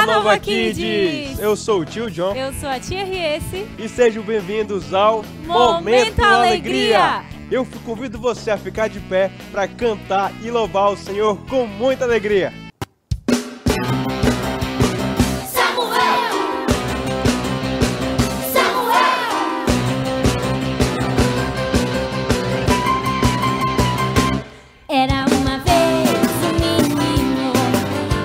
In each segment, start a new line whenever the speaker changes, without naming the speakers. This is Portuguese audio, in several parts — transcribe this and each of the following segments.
Olá, Nova Kids!
Eu sou o tio John.
Eu sou a tia Riesse.
E sejam bem-vindos ao
Momento Alegria!
Eu convido você a ficar de pé para cantar e louvar o Senhor com muita alegria.
Era uma vez um menino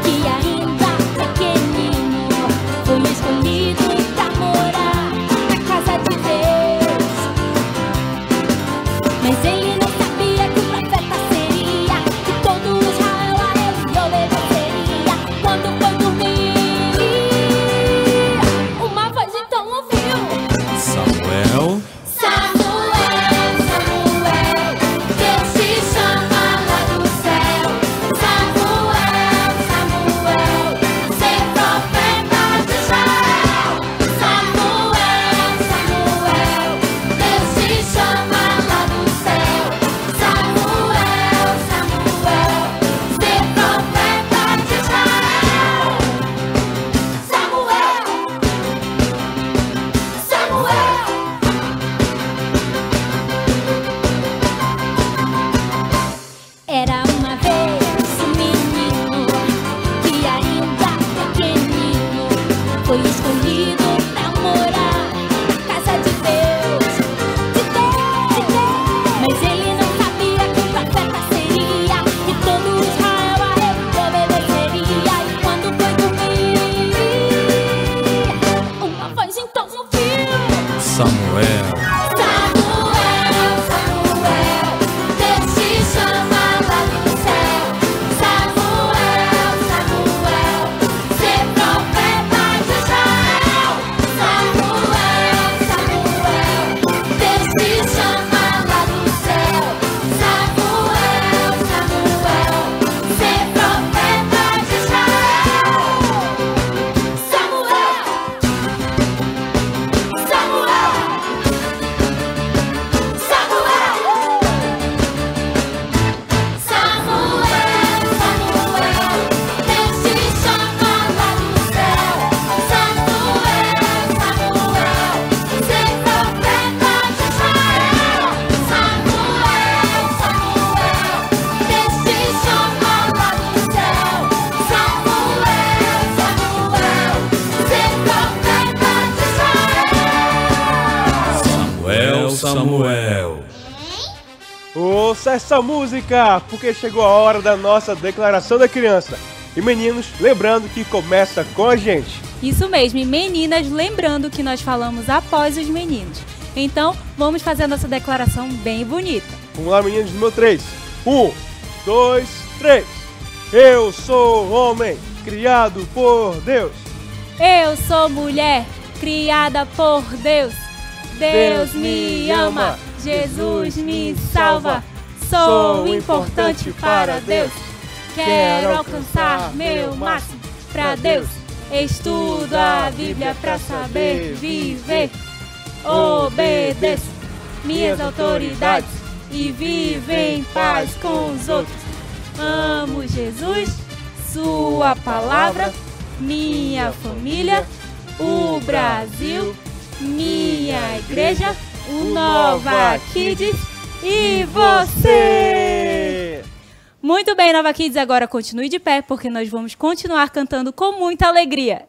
que ainda pequenino foi escolhido pra morar na casa de Deus. Mas ele não sabia que o profeta seria, que todo Israel a ele obedeceria. Quando foi dormir, uma voz então ouviu:
Samuel.
Era uma vez um menino que ainda pequenino foi escolhido pra morar na casa de Deus, Mas ele não sabia que o profeta seria, que todo Israel a ele obedeceria. E quando foi dormir, uma voz então ouviu:
Samuel. Samuel.
Ouça essa música, porque chegou a hora da nossa declaração da criança. E meninos, lembrando que começa com a gente.
Isso mesmo, e meninas, lembrando que nós falamos após os meninos. Então, vamos fazer a nossa declaração bem bonita.
Vamos lá, meninos, número 3. 1, 2, 3. Eu sou homem, criado por Deus.
Eu sou mulher, criada por Deus. Deus me ama, Jesus me salva. Sou importante para Deus. Quero alcançar meu máximo para Deus. Estudo a Bíblia para saber viver. Obedeço minhas autoridades e vivo em paz com os outros. Amo Jesus, sua palavra, minha família, o Brasil, minha igreja, o Nova Kids e você! Muito bem, Nova Kids, agora continue de pé, porque nós vamos continuar cantando com muita alegria.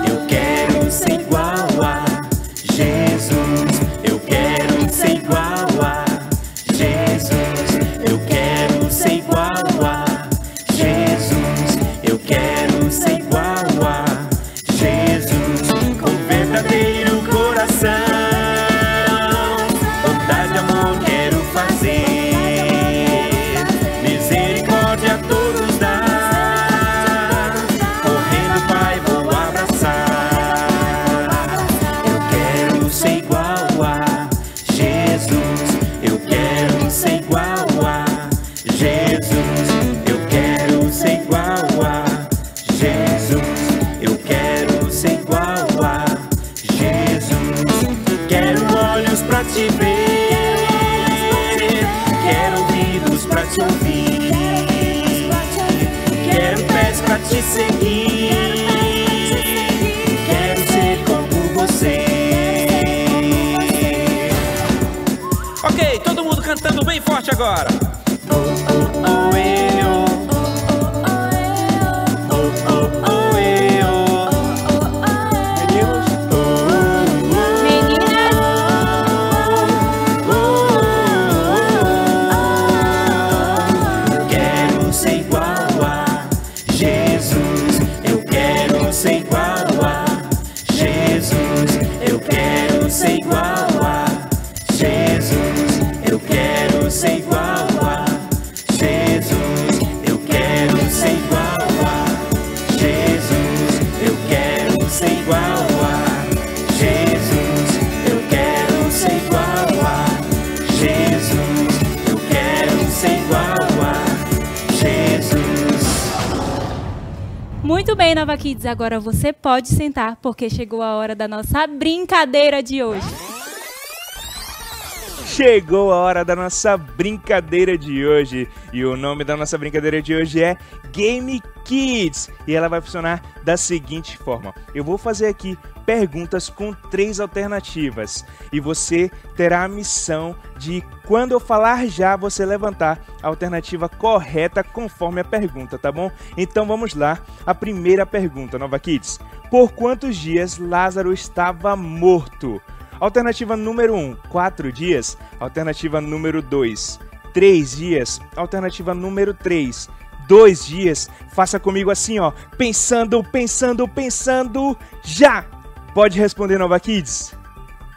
Eu quero ser igual a Jesus.
te seguir. Quero ser como você.
Ok, todo mundo cantando bem forte agora.
Quero ser igual a Jesus. Eu quero ser igual a Jesus. Eu quero ser igual a Jesus. Eu quero ser igual a Jesus. Eu quero ser igual a Jesus. Eu quero ser igual a Jesus. Eu quero ser igual a Jesus. Eu quero ser igual a Jesus.
Muito bem, Nova Kids, agora você pode sentar, porque chegou a hora da nossa brincadeira de hoje.
Chegou a hora da nossa brincadeira de hoje. E o nome da nossa brincadeira de hoje é Game Kids. E ela vai funcionar da seguinte forma. Eu vou fazer aqui perguntas com 3 alternativas. E você terá a missão de, quando eu falar já, você levantar a alternativa correta conforme a pergunta, tá bom? Então vamos lá. A primeira pergunta, Nova Kids. Por quantos dias Lázaro estava morto? Alternativa número 1, 4 dias. Alternativa número 2, 3 dias. Alternativa número 3, 2 dias. Faça comigo assim, ó. Pensando, pensando, pensando. Já! Pode responder, Nova Kids?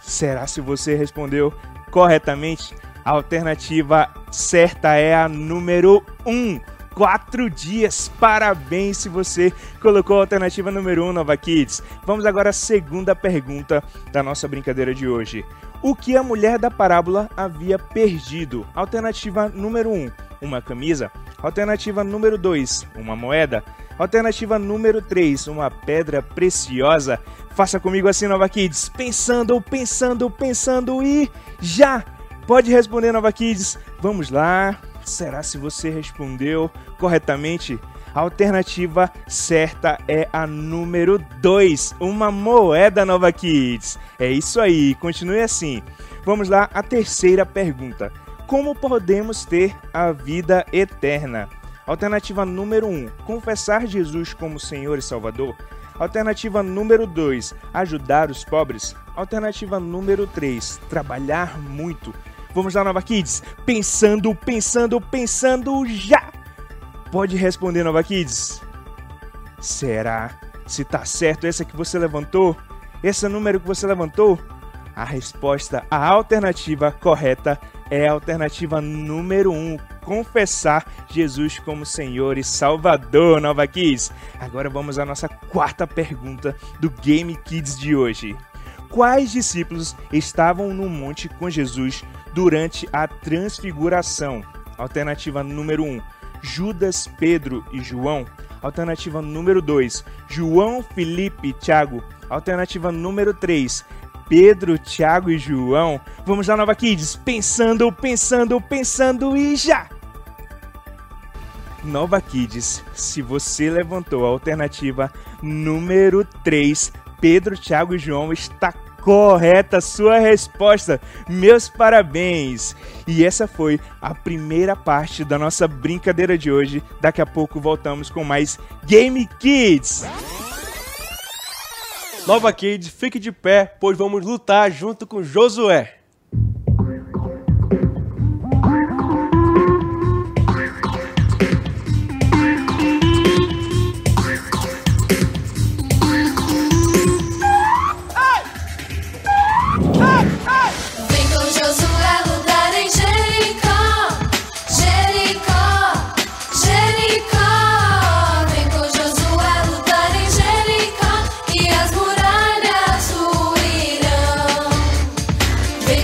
Será se você respondeu corretamente? A alternativa certa é a número 1. 4 dias. Parabéns se você colocou a alternativa número 1, Nova Kids. Vamos agora à segunda pergunta da nossa brincadeira de hoje. O que a mulher da parábola havia perdido? Alternativa número 1, uma camisa. Alternativa número 2, uma moeda. Alternativa número 3, uma pedra preciosa. Faça comigo assim, Nova Kids. Pensando, pensando, pensando e já! Pode responder, Nova Kids. Vamos lá. Será se você respondeu corretamente? A alternativa certa é a número 2, uma moeda, Nova Kids. É isso aí, continue assim. Vamos lá, a terceira pergunta. Como podemos ter a vida eterna? Alternativa número 1, confessar Jesus como Senhor e Salvador. Alternativa número 2, ajudar os pobres. Alternativa número 3, trabalhar muito. Vamos lá, Nova Kids. Pensando, pensando, pensando, já! Pode responder, Nova Kids? Será? Se tá certo essa que você levantou? Esse número que você levantou? A resposta, a alternativa correta é a alternativa número 1. Confessar Jesus como Senhor e Salvador, Nova Kids. Agora vamos à nossa quarta pergunta do Game Kids de hoje. Quais discípulos estavam no monte com Jesus durante a transfiguração? Alternativa número 1, Judas, Pedro e João. Alternativa número 2, João, Felipe e Tiago. Alternativa número 3, Pedro, Tiago e João. Vamos lá, Nova Kids. Pensando, pensando, pensando e já! Nova Kids, se você levantou a alternativa número 3, Pedro, Tiago e João, está correta a sua resposta. Meus parabéns! E essa foi a primeira parte da nossa brincadeira de hoje. Daqui a pouco voltamos com mais Game Kids.
Nova Kids, fique de pé, pois vamos lutar junto com Josué.
Vem com Josué lutar em Jericó, Jericó, Jericó. Vem com Josué lutar em Jericó e as muralhas ruirão. Vem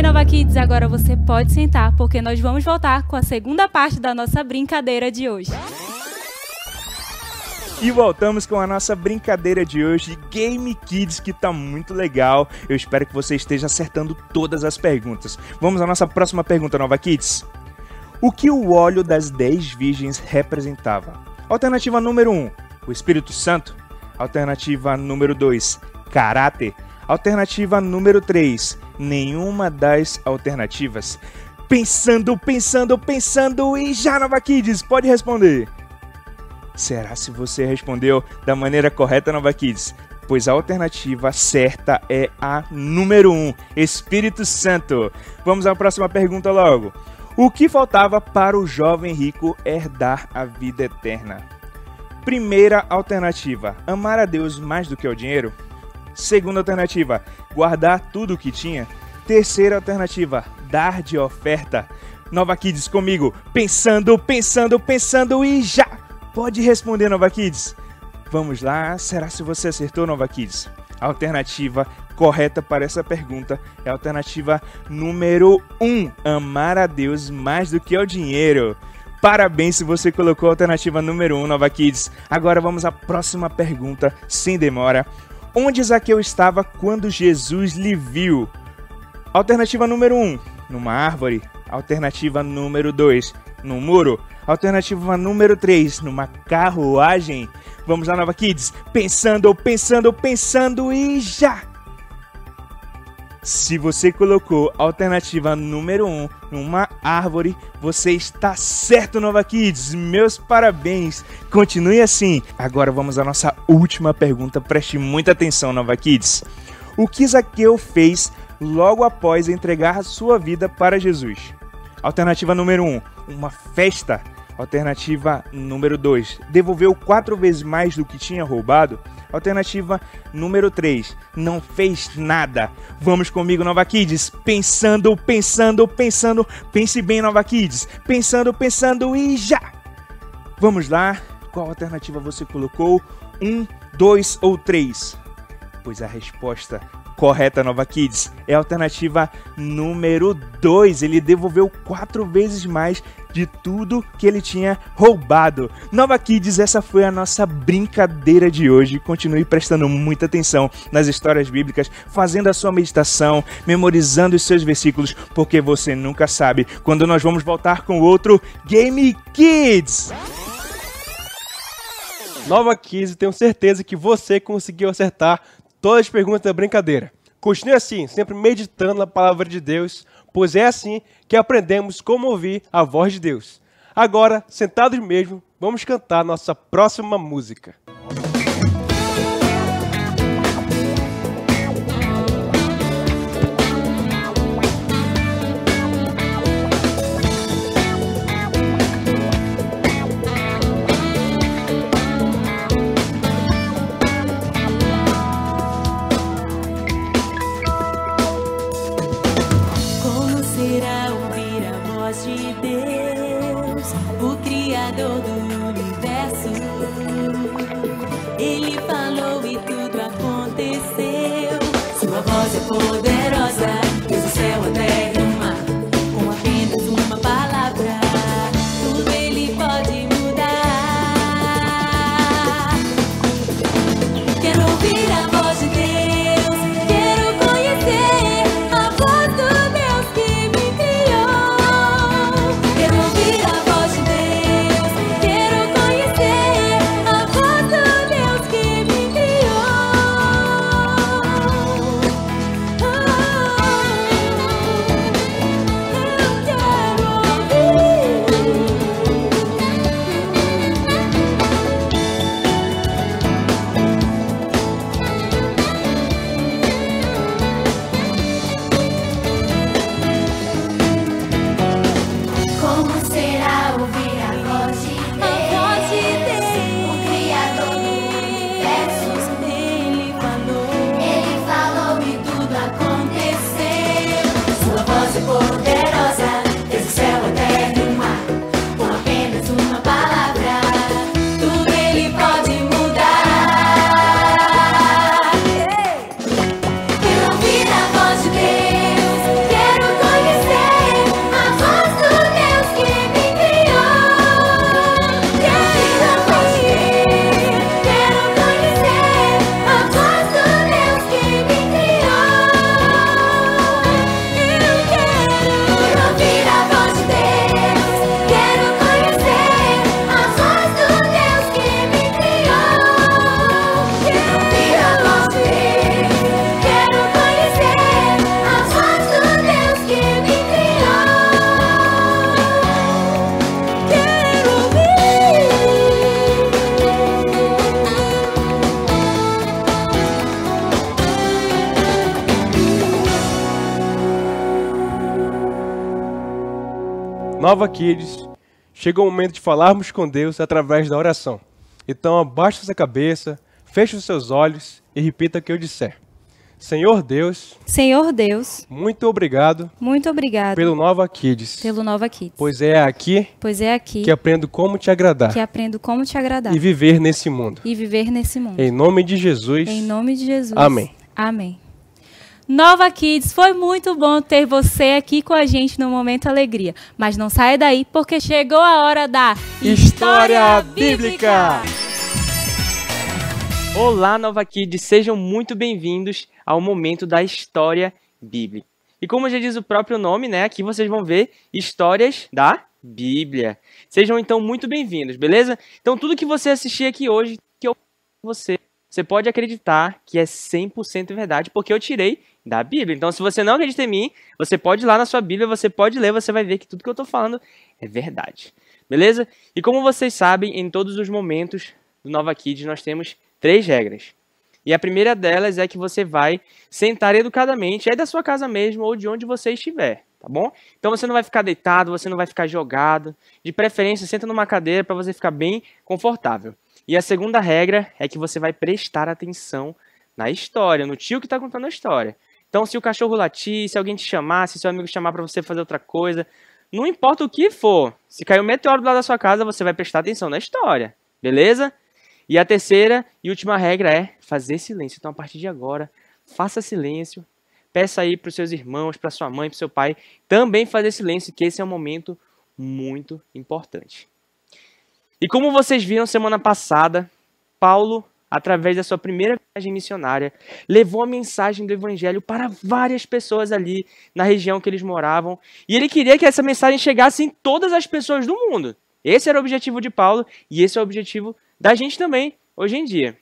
bem, Nova Kids, agora você pode sentar, porque nós vamos voltar com a segunda parte da nossa brincadeira de hoje.
E voltamos com a nossa brincadeira de hoje, Game Kids, que tá muito legal. Eu espero que você esteja acertando todas as perguntas. Vamos à nossa próxima pergunta, Nova Kids. O que o óleo das 10 virgens representava? Alternativa número 1, o Espírito Santo. Alternativa número 2, caráter. Alternativa número 3, nenhuma das alternativas. Pensando e já, Nova Kids, pode responder. Será se você respondeu da maneira correta, Nova Kids? Pois a alternativa certa é a número 1, Espírito Santo. Vamos à próxima pergunta logo. O que faltava para o jovem rico herdar a vida eterna? Primeira alternativa, amar a Deus mais do que ao dinheiro. Segunda alternativa, guardar tudo o que tinha. Terceira alternativa, dar de oferta. Nova Kids comigo, pensando e já! Pode responder, Nova Kids. Vamos lá, será se você acertou, Nova Kids? A alternativa correta para essa pergunta é a alternativa número 1, amar a Deus mais do que ao dinheiro. Parabéns se você colocou a alternativa número 1, Nova Kids. Agora vamos à próxima pergunta, sem demora. Onde Zaqueu estava quando Jesus lhe viu? Alternativa número 1, numa árvore. Alternativa número 2, num muro. Alternativa número 3, numa carruagem. Vamos lá, Nova Kids. Pensando e já! Se você colocou a alternativa número 1 numa árvore, você está certo, Nova Kids. Meus parabéns. Continue assim. Agora vamos à nossa última pergunta. Preste muita atenção, Nova Kids. O que Zaqueu fez logo após entregar a sua vida para Jesus? Alternativa número 1, uma festa. Alternativa número 2, devolveu 4 vezes mais do que tinha roubado. Alternativa número 3, não fez nada. Vamos comigo, Nova Kids. Pensando. Pense bem, Nova Kids. Pensando e já! Vamos lá. Qual alternativa você colocou? 1, 2 ou 3? Pois a resposta correta, Nova Kids, é a alternativa número 2. Ele devolveu 4 vezes mais de tudo que ele tinha roubado. Nova Kids, essa foi a nossa brincadeira de hoje. Continue prestando muita atenção nas histórias bíblicas, fazendo a sua meditação, memorizando os seus versículos, porque você nunca sabe quando nós vamos voltar com outro Game Kids.
Nova Kids, tenho certeza que você conseguiu acertar todas as perguntas da brincadeira. Continue assim, sempre meditando na palavra de Deus, pois é assim que aprendemos como ouvir a voz de Deus. Agora, sentados mesmo, vamos cantar nossa próxima música.
Do universo,
Nova Kids, chegou o momento de falarmos com Deus através da oração. Então abaixe sua cabeça, feche os seus olhos e repita o que eu disser. Senhor Deus, muito obrigado pelo Nova Kids, pois é aqui que aprendo como te agradar e viver nesse mundo. Em nome de Jesus.
Amém. Nova Kids, foi muito bom ter você aqui com a gente no Momento Alegria. Mas não saia daí, porque chegou a hora da
História Bíblica!
Olá, Nova Kids, sejam muito bem-vindos ao momento da História Bíblica. E como já diz o próprio nome, né, aqui vocês vão ver histórias da Bíblia. Sejam então muito bem-vindos, beleza? Então tudo que você assistir aqui hoje, que eu você pode acreditar que é 100% verdade, porque eu tirei da Bíblia. Então, se você não acredita em mim, você pode ir lá na sua Bíblia, você pode ler, você vai ver que tudo que eu estou falando é verdade. Beleza? E como vocês sabem, em todos os momentos do Nova Kids, nós temos 3 regras. E a primeira delas é que você vai sentar educadamente, é da sua casa mesmo ou de onde você estiver, tá bom? Então, você não vai ficar deitado, você não vai ficar jogado. De preferência, senta numa cadeira para você ficar bem confortável. E a segunda regra é que você vai prestar atenção na história, no tio que está contando a história. Então, se o cachorro latir, se alguém te chamar, se seu amigo te chamar para você fazer outra coisa, não importa o que for, se cair um meteoro do lado da sua casa, você vai prestar atenção na história, beleza? E a terceira e última regra é fazer silêncio. Então, a partir de agora, faça silêncio, peça aí para os seus irmãos, para sua mãe, para o seu pai, também fazer silêncio, que esse é um momento muito importante. E como vocês viram semana passada, Paulo, através da sua primeira viagem missionária, levou a mensagem do evangelho para várias pessoas ali na região que eles moravam. E ele queria que essa mensagem chegasse em todas as pessoas do mundo. Esse era o objetivo de Paulo e esse é o objetivo da gente também, hoje em dia.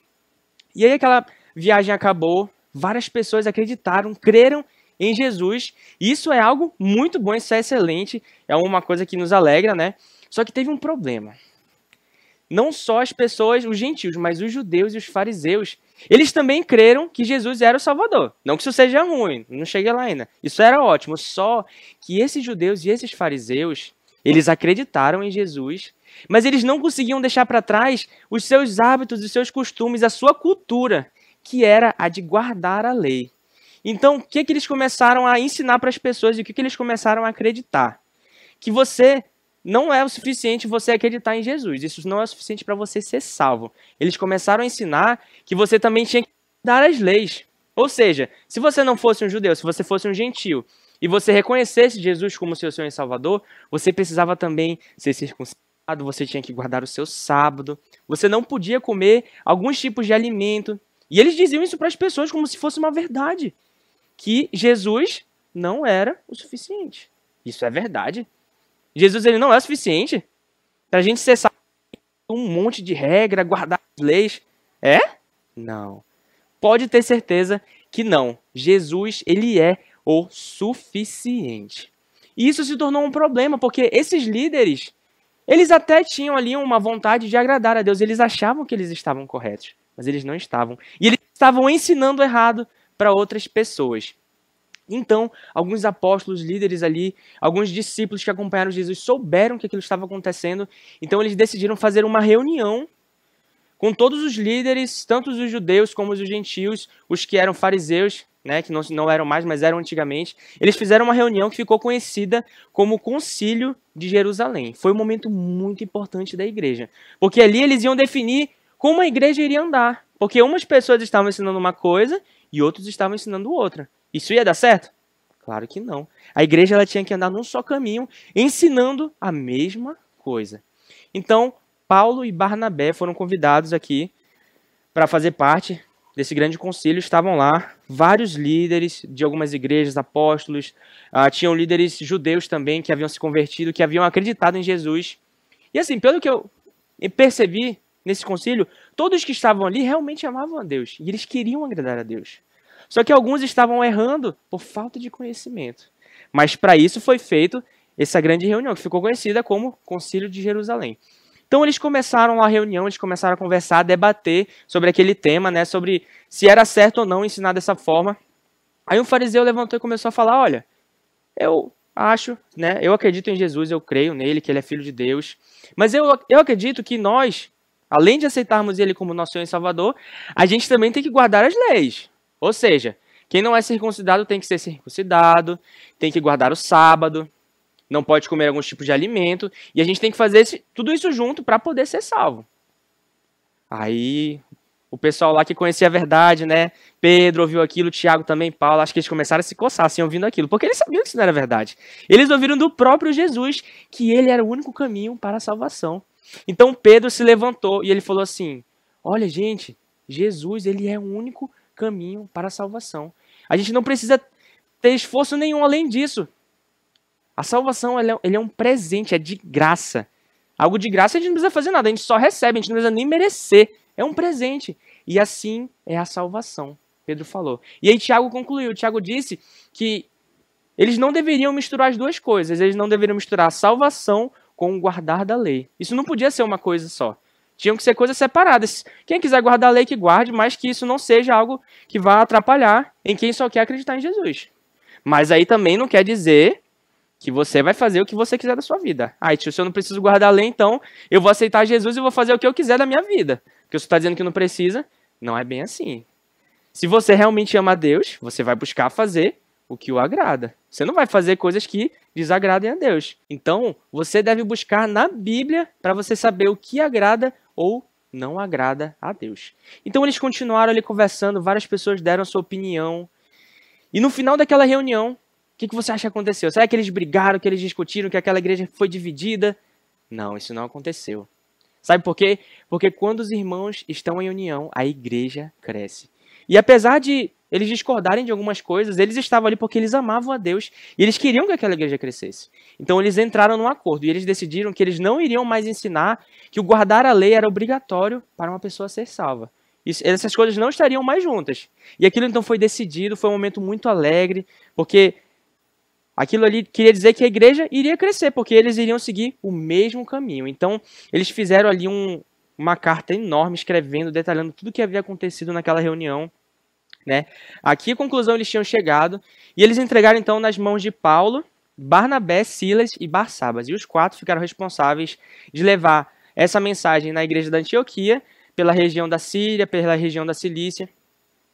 E aí aquela viagem acabou, várias pessoas acreditaram, creram em Jesus. Isso é algo muito bom, isso é excelente, é uma coisa que nos alegra, né? Só que teve um problema. Não só as pessoas, os gentios, mas os judeus e os fariseus, eles também creram que Jesus era o Salvador. Não que isso seja ruim, não cheguei lá ainda. Isso era ótimo, só que esses judeus e esses fariseus, eles acreditaram em Jesus, mas eles não conseguiam deixar para trás os seus hábitos, os seus costumes, a sua cultura, que era a de guardar a lei. Então, o que eles começaram a ensinar para as pessoas e o que eles começaram a acreditar? Que você não é o suficiente você acreditar em Jesus. Isso não é o suficiente para você ser salvo. Eles começaram a ensinar que você também tinha que dar as leis. Ou seja, se você não fosse um judeu, se você fosse um gentio, e você reconhecesse Jesus como seu Senhor e Salvador, você precisava também ser circuncidado, você tinha que guardar o seu sábado, você não podia comer alguns tipos de alimento. E eles diziam isso para as pessoas como se fosse uma verdade, que Jesus não era o suficiente. Isso é verdade. Jesus ele não é suficiente para a gente ser salvo, um monte de regra, guardar as leis. É? Não. Pode ter certeza que não. Jesus ele é o suficiente. E isso se tornou um problema, porque esses líderes, eles até tinham ali uma vontade de agradar a Deus. Eles achavam que eles estavam corretos, mas eles não estavam. E eles estavam ensinando errado para outras pessoas. Então, alguns apóstolos, líderes ali, alguns discípulos que acompanharam Jesus souberam que aquilo estava acontecendo. Então, eles decidiram fazer uma reunião com todos os líderes, tanto os judeus como os gentios, os que eram fariseus, né, que não eram mais, mas eram antigamente. Eles fizeram uma reunião que ficou conhecida como Concílio de Jerusalém. Foi um momento muito importante da igreja, porque ali eles iam definir como a igreja iria andar. Porque umas pessoas estavam ensinando uma coisa e outros estavam ensinando outra. Isso ia dar certo? Claro que não. A igreja ela tinha que andar num só caminho, ensinando a mesma coisa. Então, Paulo e Barnabé foram convidados aqui para fazer parte desse grande concílio. Estavam lá vários líderes de algumas igrejas, apóstolos, tinham líderes judeus também que haviam se convertido, que haviam acreditado em Jesus. E assim, pelo que eu percebi nesse concílio, todos que estavam ali realmente amavam a Deus e eles queriam agradar a Deus. Só que alguns estavam errando por falta de conhecimento. Mas para isso foi feita essa grande reunião, que ficou conhecida como Concílio de Jerusalém. Então eles começaram a reunião, eles começaram a conversar, a debater sobre aquele tema, né, sobre se era certo ou não ensinar dessa forma. Aí um fariseu levantou e começou a falar, olha, eu acho, né? Eu acredito em Jesus, eu creio nele, que ele é filho de Deus. Mas eu acredito que nós, além de aceitarmos ele como nosso Senhor e Salvador, a gente também tem que guardar as leis. Ou seja, quem não é circuncidado tem que ser circuncidado, tem que guardar o sábado, não pode comer alguns tipos de alimento, e a gente tem que fazer tudo isso junto para poder ser salvo. Aí, o pessoal lá que conhecia a verdade, né? Pedro ouviu aquilo, Tiago também, Paulo, acho que eles começaram a se coçar assim, ouvindo aquilo, porque eles sabiam que isso não era verdade. Eles ouviram do próprio Jesus que ele era o único caminho para a salvação. Então Pedro se levantou e ele falou assim: olha, gente, Jesus, ele é o único caminho para a salvação. A gente não precisa ter esforço nenhum além disso. A salvação, ele é um presente, é de graça. Algo de graça a gente não precisa fazer nada, a gente só recebe, a gente não precisa nem merecer. É um presente. E assim é a salvação, Pedro falou. E aí Tiago concluiu, Tiago disse que eles não deveriam misturar as duas coisas, eles não deveriam misturar a salvação com o guardar da lei. Isso não podia ser uma coisa só. Tinham que ser coisas separadas. Quem quiser guardar a lei, que guarde, mas que isso não seja algo que vá atrapalhar em quem só quer acreditar em Jesus. Mas aí também não quer dizer que você vai fazer o que você quiser da sua vida. Ah, tio, se eu não preciso guardar a lei, então eu vou aceitar Jesus e vou fazer o que eu quiser da minha vida. Porque você está dizendo que não precisa, não é bem assim. Se você realmente ama a Deus, você vai buscar fazer o que o agrada. Você não vai fazer coisas que desagradem a Deus. Então, você deve buscar na Bíblia para você saber o que agrada ou não agrada a Deus. Então, eles continuaram ali conversando, várias pessoas deram a sua opinião. E no final daquela reunião, o que você acha que aconteceu? Será que eles brigaram, que eles discutiram, que aquela igreja foi dividida? Não, isso não aconteceu. Sabe por quê? Porque quando os irmãos estão em união, a igreja cresce. E apesar de eles discordarem de algumas coisas, eles estavam ali porque eles amavam a Deus e eles queriam que aquela igreja crescesse. Então eles entraram num acordo e eles decidiram que eles não iriam mais ensinar que o guardar a lei era obrigatório para uma pessoa ser salva. Essas coisas não estariam mais juntas. E aquilo então foi decidido, foi um momento muito alegre, porque aquilo ali queria dizer que a igreja iria crescer, porque eles iriam seguir o mesmo caminho. Então eles fizeram ali uma carta enorme, escrevendo, detalhando tudo o que havia acontecido naquela reunião. Né? Aqui a conclusão eles tinham chegado e eles entregaram então nas mãos de Paulo, Barnabé, Silas e Barsabas, e os 4 ficaram responsáveis de levar essa mensagem na igreja da Antioquia, pela região da Síria, pela região da Cilícia.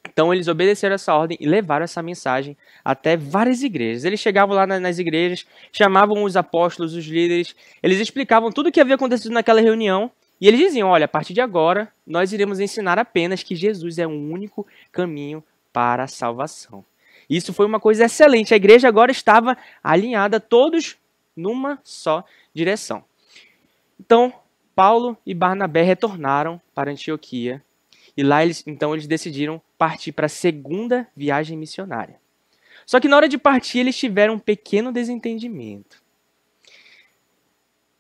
Então eles obedeceram essa ordem e levaram essa mensagem até várias igrejas. Eles chegavam lá nas igrejas, chamavam os apóstolos, os líderes, eles explicavam tudo o que havia acontecido naquela reunião. E eles diziam, olha, a partir de agora, nós iremos ensinar apenas que Jesus é o único caminho para a salvação. Isso foi uma coisa excelente. A igreja agora estava alinhada, todos numa só direção. Então, Paulo e Barnabé retornaram para Antioquia. E lá, eles decidiram partir para a segunda viagem missionária. Só que na hora de partir, eles tiveram um pequeno desentendimento.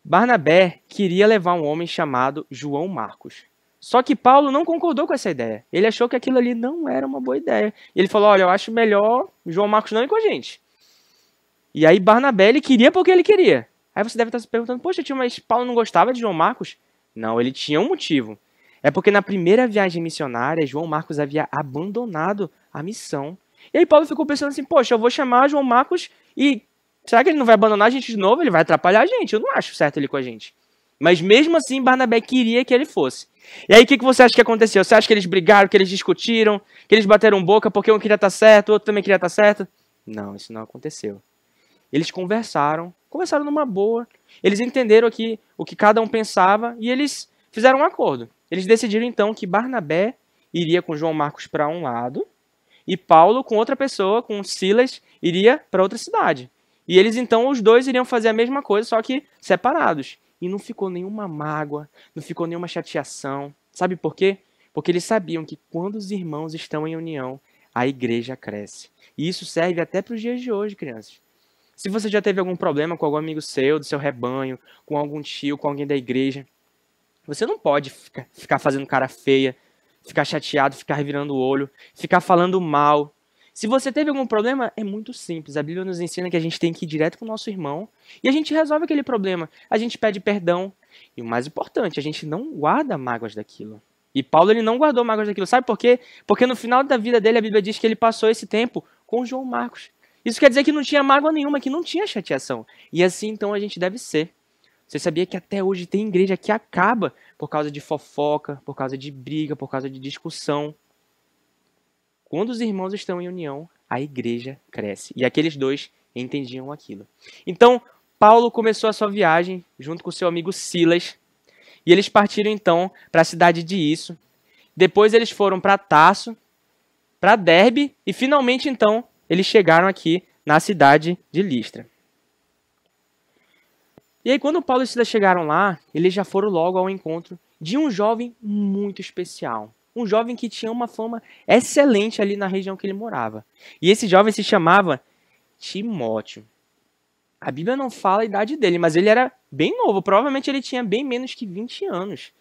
Barnabé queria levar um homem chamado João Marcos. Só que Paulo não concordou com essa ideia. Ele achou que aquilo ali não era uma boa ideia. Ele falou, olha, eu acho melhor João Marcos não ir com a gente. E aí Barnabé, ele queria porque ele queria. Aí você deve estar se perguntando, poxa tio, mas Paulo não gostava de João Marcos? Não, ele tinha um motivo. É porque na primeira viagem missionária, João Marcos havia abandonado a missão. E aí Paulo ficou pensando assim, poxa, eu vou chamar João Marcos e será que ele não vai abandonar a gente de novo? Ele vai atrapalhar a gente. Eu não acho certo ele com a gente. Mas mesmo assim, Barnabé queria que ele fosse. E aí, o que você acha que aconteceu? Você acha que eles brigaram, que eles discutiram, que eles bateram boca porque um queria estar certo, o outro também queria estar certo? Não, isso não aconteceu. Eles conversaram numa boa. Eles entenderam aqui o que cada um pensava e eles fizeram um acordo. Eles decidiram então que Barnabé iria com João Marcos para um lado e Paulo com outra pessoa, com Silas, iria para outra cidade. E eles, então, os dois iriam fazer a mesma coisa, só que separados. E não ficou nenhuma mágoa, não ficou nenhuma chateação. Sabe por quê? Porque eles sabiam que quando os irmãos estão em união, a igreja cresce. E isso serve até para os dias de hoje, crianças. Se você já teve algum problema com algum amigo seu, do seu rebanho, com algum tio, com alguém da igreja, você não pode ficar fazendo cara feia, ficar chateado, ficar revirando o olho, ficar falando mal. Se você teve algum problema, é muito simples. A Bíblia nos ensina que a gente tem que ir direto com o nosso irmão e a gente resolve aquele problema. A gente pede perdão. E o mais importante, a gente não guarda mágoas daquilo. E Paulo, ele não guardou mágoas daquilo. Sabe por quê? Porque no final da vida dele, a Bíblia diz que ele passou esse tempo com João Marcos. Isso quer dizer que não tinha mágoa nenhuma, que não tinha chateação. E assim então a gente deve ser. Você sabia que até hoje tem igreja que acaba por causa de fofoca, por causa de briga, por causa de discussão. Quando os irmãos estão em união, a igreja cresce. E aqueles dois entendiam aquilo. Então, Paulo começou a sua viagem junto com seu amigo Silas. E eles partiram então para a cidade de Isso. Depois eles foram para Tarso, para Derbe e finalmente então eles chegaram aqui na cidade de Listra. E aí quando Paulo e Silas chegaram lá, eles já foram logo ao encontro de um jovem muito especial. Um jovem que tinha uma fama excelente ali na região que ele morava. E esse jovem se chamava Timóteo. A Bíblia não fala a idade dele, mas ele era bem novo. Provavelmente ele tinha bem menos que 20 anos.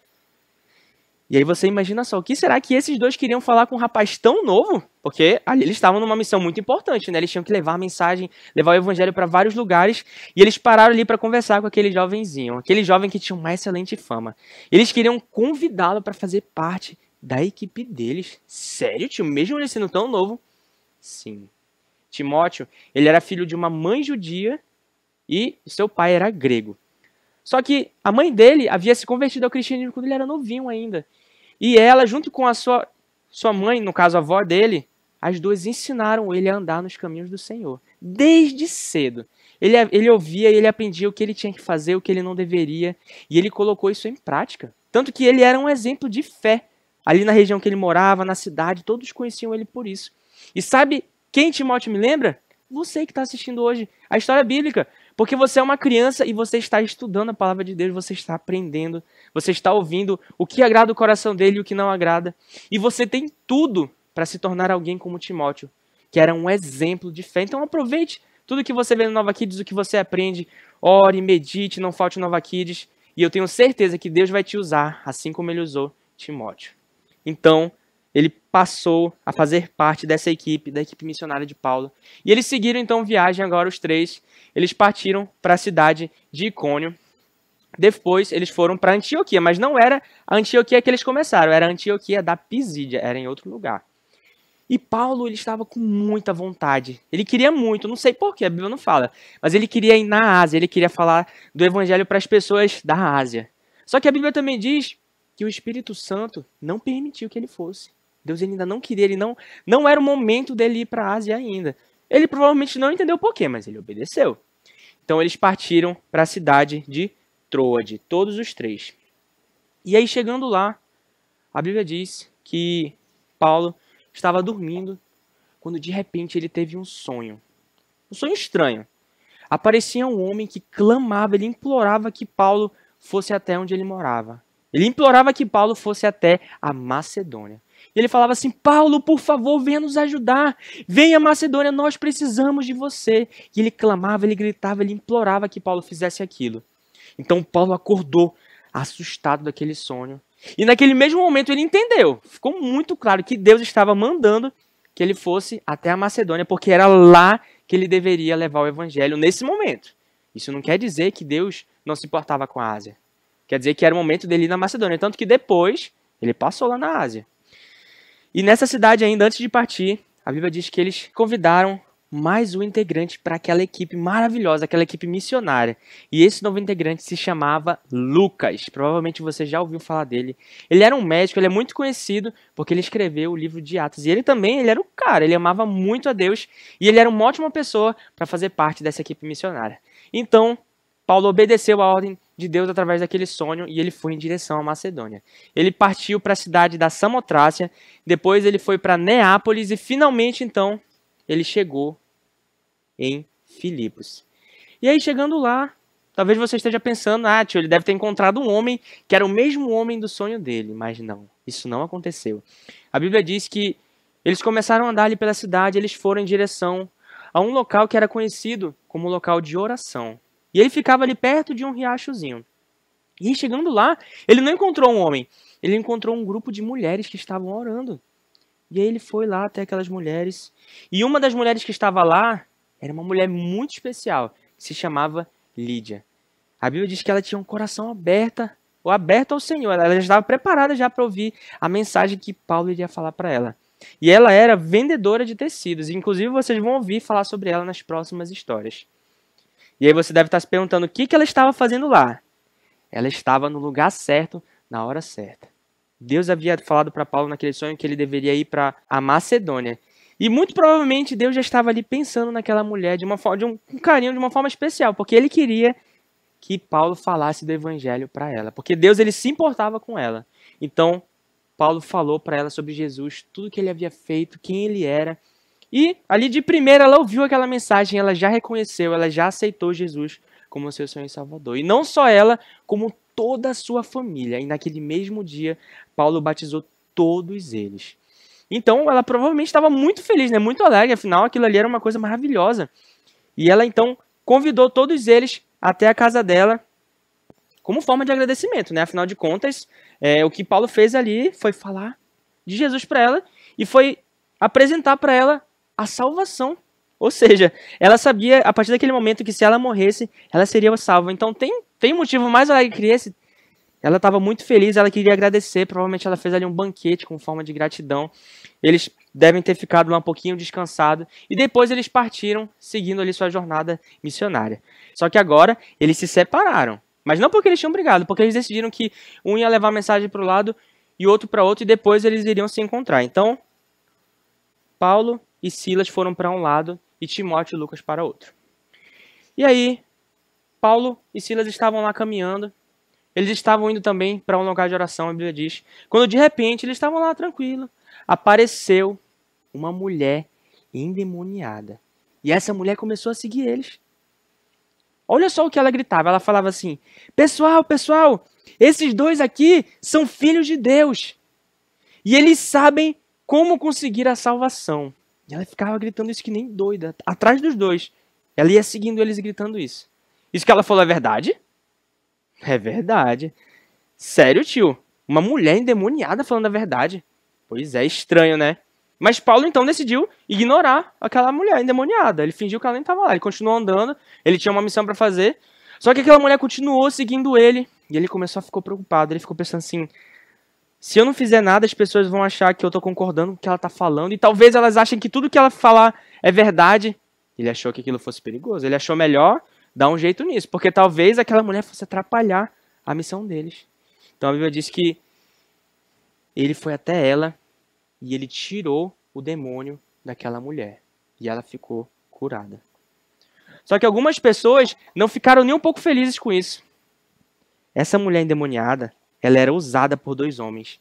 E aí você imagina só, o que será que esses dois queriam falar com um rapaz tão novo? Porque ali eles estavam numa missão muito importante, né? Eles tinham que levar a mensagem, levar o evangelho para vários lugares. E eles pararam ali para conversar com aquele jovenzinho, aquele jovem que tinha uma excelente fama. Eles queriam convidá-lo para fazer parte da equipe deles. Sério, tio? Mesmo ele sendo tão novo? Sim. Timóteo, ele era filho de uma mãe judia e seu pai era grego. Só que a mãe dele havia se convertido ao cristianismo quando ele era novinho ainda. E ela, junto com a sua mãe, no caso a avó dele, as duas ensinaram ele a andar nos caminhos do Senhor. Desde cedo. Ele ouvia e ele aprendia o que ele tinha que fazer, o que ele não deveria. E ele colocou isso em prática. Tanto que ele era um exemplo de fé. Ali na região que ele morava, na cidade, todos conheciam ele por isso. E sabe quem Timóteo me lembra? Você que está assistindo hoje a história bíblica. Porque você é uma criança e você está estudando a palavra de Deus, você está aprendendo, você está ouvindo o que agrada o coração dele e o que não agrada. E você tem tudo para se tornar alguém como Timóteo, que era um exemplo de fé. Então aproveite tudo que você vê no Nova Kids, o que você aprende, ore, medite, não falte Nova Kids. E eu tenho certeza que Deus vai te usar, assim como ele usou Timóteo. Então, ele passou a fazer parte dessa equipe, da equipe missionária de Paulo. E eles seguiram então viagem agora, os três. Eles partiram para a cidade de Icônio. Depois eles foram para Antioquia, mas não era a Antioquia que eles começaram, era a Antioquia da Pisídia, era em outro lugar. E Paulo, ele estava com muita vontade. Ele queria muito, não sei porquê, a Bíblia não fala. Mas ele queria ir na Ásia, ele queria falar do evangelho para as pessoas da Ásia. Só que a Bíblia também diz que o Espírito Santo não permitiu que ele fosse. Deus ainda não queria, ele não era o momento dele ir para a Ásia ainda. Ele provavelmente não entendeu porquê, mas ele obedeceu. Então eles partiram para a cidade de Troade, todos os três. E aí chegando lá, a Bíblia diz que Paulo estava dormindo quando de repente ele teve um sonho. Um sonho estranho. Aparecia um homem que clamava, ele implorava que Paulo fosse até onde ele morava. Ele implorava que Paulo fosse até a Macedônia. E ele falava assim: Paulo, por favor, venha nos ajudar. Venha, Macedônia, nós precisamos de você. E ele clamava, ele gritava, ele implorava que Paulo fizesse aquilo. Então Paulo acordou, assustado daquele sonho. E naquele mesmo momento ele entendeu. Ficou muito claro que Deus estava mandando que ele fosse até a Macedônia, porque era lá que ele deveria levar o evangelho nesse momento. Isso não quer dizer que Deus não se importava com a Ásia. Quer dizer que era o momento dele ir na Macedônia. Tanto que depois ele passou lá na Ásia. E nessa cidade ainda, antes de partir, a Bíblia diz que eles convidaram mais um integrante para aquela equipe maravilhosa, aquela equipe missionária. E esse novo integrante se chamava Lucas. Provavelmente você já ouviu falar dele. Ele era um médico, ele é muito conhecido porque ele escreveu o livro de Atos. E ele também, ele era o cara, ele amava muito a Deus e ele era uma ótima pessoa para fazer parte dessa equipe missionária. Então, Paulo obedeceu a ordem de Deus através daquele sonho e ele foi em direção à Macedônia. Ele partiu para a cidade da Samotrácia, depois ele foi para Neápolis e finalmente então ele chegou em Filipos. E aí chegando lá, talvez você esteja pensando, tio, ele deve ter encontrado um homem que era o mesmo homem do sonho dele, mas não, isso não aconteceu. A Bíblia diz que eles começaram a andar ali pela cidade, eles foram em direção a um local que era conhecido como local de oração. E ele ficava ali perto de um riachozinho. E chegando lá, ele não encontrou um homem. Ele encontrou um grupo de mulheres que estavam orando. E aí ele foi lá até aquelas mulheres. E uma das mulheres que estava lá era uma mulher muito especial, que se chamava Lídia. A Bíblia diz que ela tinha um coração aberto ao Senhor. Ela já estava preparada já para ouvir a mensagem que Paulo iria falar para ela. E ela era vendedora de tecidos. Inclusive, vocês vão ouvir falar sobre ela nas próximas histórias. E aí você deve estar se perguntando o que ela estava fazendo lá. Ela estava no lugar certo, na hora certa. Deus havia falado para Paulo naquele sonho que ele deveria ir para a Macedônia. E muito provavelmente Deus já estava ali pensando naquela mulher de um carinho, de uma forma especial, porque ele queria que Paulo falasse do evangelho para ela, porque Deus ele se importava com ela. Então, Paulo falou para ela sobre Jesus, tudo que ele havia feito, quem ele era. E ali de primeira ela ouviu aquela mensagem, ela já reconheceu, ela já aceitou Jesus como seu Senhor e Salvador. E não só ela, como toda a sua família. E naquele mesmo dia, Paulo batizou todos eles. Então, ela provavelmente estava muito feliz, né? Muito alegre, afinal, aquilo ali era uma coisa maravilhosa. E ela, então, convidou todos eles até a casa dela, como forma de agradecimento, né? Afinal de contas, o que Paulo fez ali foi falar de Jesus para ela e foi apresentar para ela a salvação. Ou seja, ela sabia, a partir daquele momento, que se ela morresse, ela seria salva. Então, tem motivo mais alegre que esse? Ela estava muito feliz, ela queria agradecer, provavelmente ela fez ali um banquete com forma de gratidão. Eles devem ter ficado lá um pouquinho descansados e depois eles partiram, seguindo ali sua jornada missionária. Só que agora eles se separaram, mas não porque eles tinham brigado, porque eles decidiram que um ia levar a mensagem para o lado e outro para outro e depois eles iriam se encontrar. Então, Paulo e Silas foram para um lado e Timóteo e Lucas para outro. E aí, Paulo e Silas estavam lá caminhando. Eles estavam indo também para um lugar de oração, a Bíblia diz. Quando de repente eles estavam lá tranquilos, apareceu uma mulher endemoniada. E essa mulher começou a seguir eles. Olha só o que ela gritava. Ela falava assim: pessoal, esses dois aqui são filhos de Deus. E eles sabem como conseguir a salvação. E ela ficava gritando isso que nem doida, atrás dos dois. Ela ia seguindo eles e gritando isso. Isso que ela falou é verdade? É verdade. Sério, tio? Uma mulher endemoniada falando a verdade? Pois é, estranho, né? Mas Paulo então decidiu ignorar aquela mulher endemoniada. Ele fingiu que ela nem estava lá. Ele continuou andando, ele tinha uma missão para fazer. Só que aquela mulher continuou seguindo ele. E ele começou a ficar preocupado. Ele ficou pensando assim: se eu não fizer nada, as pessoas vão achar que eu estou concordando com o que ela está falando. E talvez elas achem que tudo que ela falar é verdade. Ele achou que aquilo fosse perigoso. Ele achou melhor dar um jeito nisso, porque talvez aquela mulher fosse atrapalhar a missão deles. Então a Bíblia diz que ele foi até ela e ele tirou o demônio daquela mulher. E ela ficou curada. Só que algumas pessoas não ficaram nem um pouco felizes com isso. Essa mulher endemoniada, ela era usada por dois homens.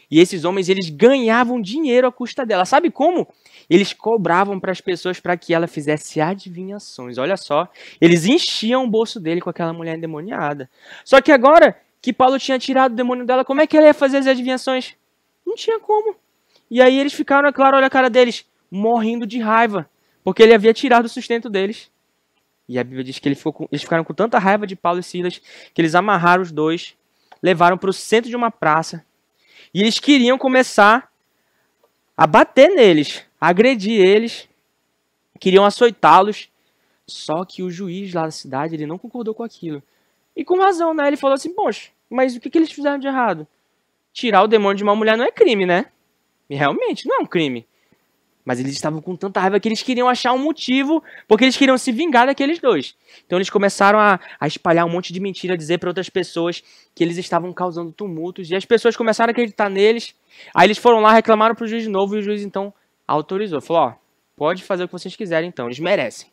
E esses homens, eles ganhavam dinheiro à custa dela. Sabe como? Eles cobravam para as pessoas para que ela fizesse adivinhações. Olha só, eles enchiam o bolso dele com aquela mulher endemoniada. Só que agora que Paulo tinha tirado o demônio dela, como é que ela ia fazer as adivinhações? Não tinha como. E aí eles ficaram, é claro, olha a cara deles, morrendo de raiva, porque ele havia tirado o sustento deles. E a Bíblia diz que eles ficaram com tanta raiva de Paulo e Silas, que eles amarraram os dois, levaram para o centro de uma praça, e eles queriam começar a bater neles, a agredir eles, queriam açoitá-los. Só que o juiz lá da cidade, ele não concordou com aquilo. E com razão, né? Ele falou assim: poxa, mas o que eles fizeram de errado? Tirar o demônio de uma mulher não é crime, né? E realmente, não é um crime. Mas eles estavam com tanta raiva que eles queriam achar um motivo, porque eles queriam se vingar daqueles dois. Então eles começaram a espalhar um monte de mentira, a dizer para outras pessoas que eles estavam causando tumultos. E as pessoas começaram a acreditar neles. Aí eles foram lá, reclamaram para o juiz de novo, e o juiz então autorizou. Falou: ó, pode fazer o que vocês quiserem então, eles merecem.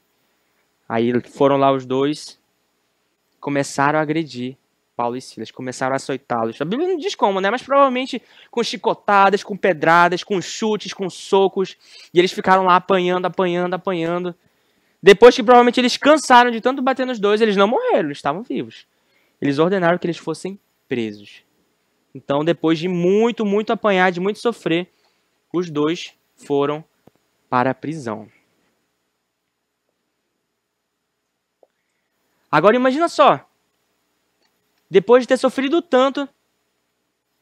Aí foram lá os dois, começaram a agredir Paulo e Silas, começaram a açoitá-los. A Bíblia não diz como, né? Mas provavelmente com chicotadas, com pedradas, com chutes, com socos. E eles ficaram lá apanhando. Depois que provavelmente eles cansaram de tanto bater nos dois, eles não morreram, eles estavam vivos. Eles ordenaram que eles fossem presos. Então, depois de muito apanhar, de muito sofrer, os dois foram para a prisão. Agora imagina só. Depois de ter sofrido tanto,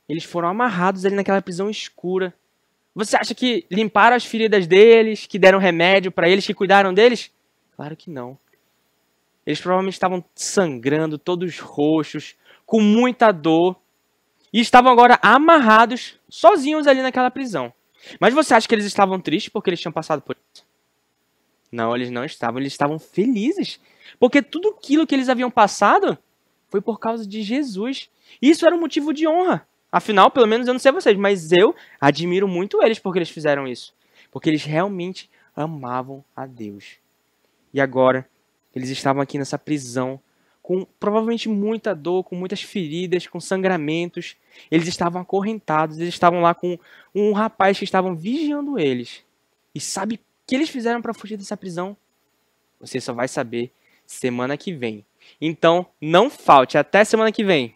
eles foram amarrados ali naquela prisão escura. Você acha que limparam as feridas deles, que deram remédio para eles, que cuidaram deles? Claro que não. Eles provavelmente estavam sangrando, todos roxos, com muita dor. E estavam agora amarrados, sozinhos ali naquela prisão. Mas você acha que eles estavam tristes porque eles tinham passado por isso? Não, eles não estavam. Eles estavam felizes. Porque tudo aquilo que eles haviam passado foi por causa de Jesus. Isso era um motivo de honra. Afinal, pelo menos eu não sei vocês, mas eu admiro muito eles porque eles fizeram isso. Porque eles realmente amavam a Deus. E agora, eles estavam aqui nessa prisão, com provavelmente muita dor, com muitas feridas, com sangramentos. Eles estavam acorrentados, eles estavam lá com um rapaz que estavam vigiando eles. E sabe o que eles fizeram para fugir dessa prisão? Você só vai saber semana que vem. Então, não falte. Até semana que vem.